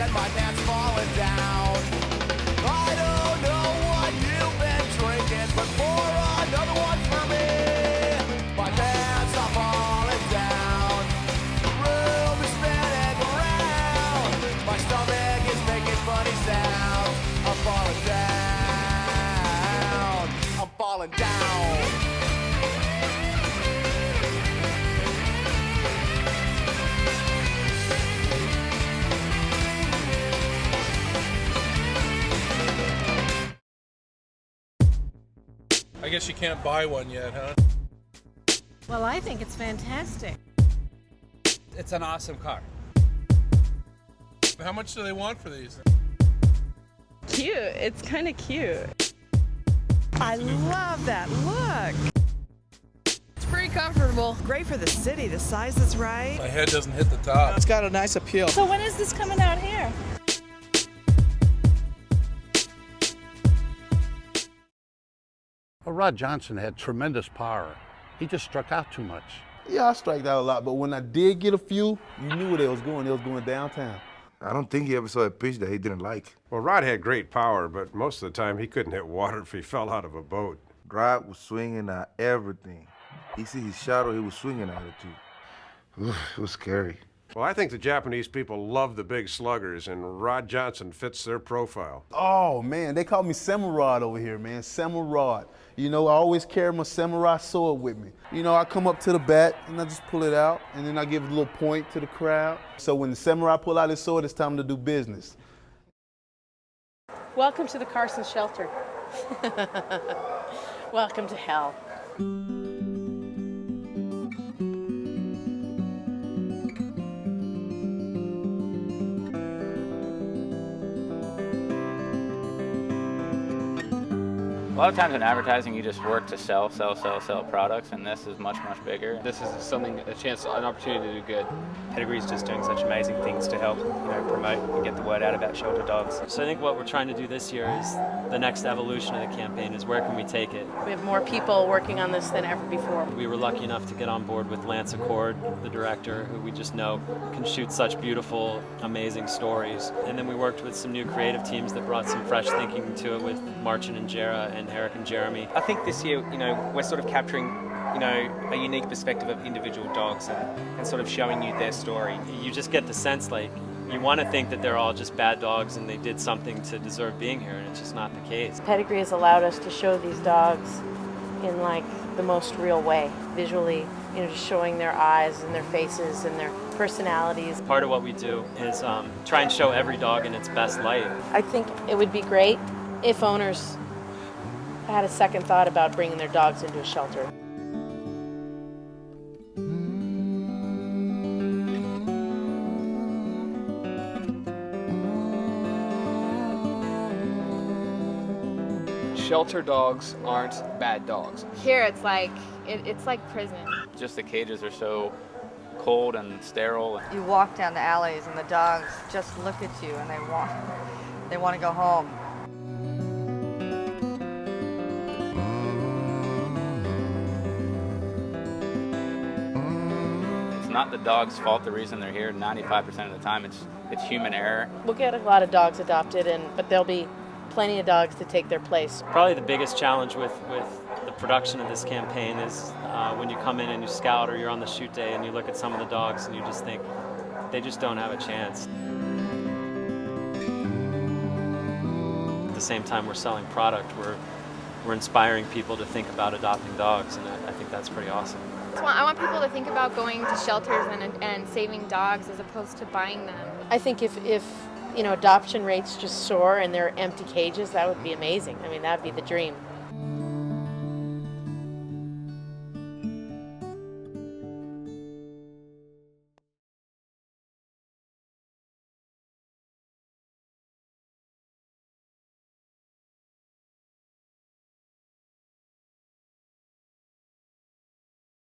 and my pants falling down. I don't know what you've been drinking, but pour another one for me. My pants are falling down. The room is spinning around. My stomach is making funny sounds. I'm falling down. I'm falling down. I guess you can't buy one yet, huh? Well, I think it's fantastic. It's an awesome car. How much do they want for these? Cute. It's kind of cute. I love that look. It's pretty comfortable. Great for the city. The size is right. My head doesn't hit the top. It's got a nice appeal. So when is this coming out here? Well, Rod Johnson had tremendous power. He just struck out too much. Yeah, I strike out a lot, but when I did get a few, you knew where they was going. They was going downtown. I don't think he ever saw a pitch that he didn't like. Well, Rod had great power, but most of the time he couldn't hit water if he fell out of a boat. Rod was swinging at everything. He see his shadow, he was swinging at it too. Oof, it was scary. Well, I think the Japanese people love the big sluggers, and Rod Johnson fits their profile. Oh, man, they call me Samurai over here, man, Samurai. You know, I always carry my samurai sword with me. You know, I come up to the bat, and I just pull it out, and then I give a little point to the crowd. So when the samurai pull out his sword, it's time to do business. Welcome to the Carson shelter. Welcome to hell. A lot of times in advertising, you just work to sell products, and this is much, much bigger. This is an opportunity to do good. Pedigree's just doing such amazing things to help, promote and get the word out about shelter dogs. So I think what we're trying to do this year is the next evolution of the campaign is where can we take it? We have more people working on this than ever before. We were lucky enough to get on board with Lance Accord, the director, who we just know can shoot such beautiful, amazing stories. And then we worked with some new creative teams that brought some fresh thinking to it with Marcin and Jera and Eric and Jeremy. I think this year, we're sort of capturing, a unique perspective of individual dogs and sort of showing you their story. You just get the sense you want to think that they're all just bad dogs and they did something to deserve being here, and it's just not the case. Pedigree has allowed us to show these dogs in the most real way, visually, just showing their eyes and their faces and their personalities. Part of what we do is try and show every dog in its best light. I think it would be great if owners had a second thought about bringing their dogs into a shelter. Shelter dogs aren't bad dogs. Here it's like prison. Just the cages are so cold and sterile. You walk down the alleys and the dogs just look at you and they want to go home. Not the dog's fault, the reason they're here. 95% of the time it's human error. We'll get a lot of dogs adopted, but there'll be plenty of dogs to take their place. Probably the biggest challenge with the production of this campaign is when you come in and you scout or you're on the shoot day and you look at some of the dogs and you just think they just don't have a chance. At the same time we're selling product, we're inspiring people to think about adopting dogs, and I think that's pretty awesome. I want people to think about going to shelters and saving dogs as opposed to buying them. I think if adoption rates just soar and they're empty cages, that would be amazing. I mean, that would be the dream.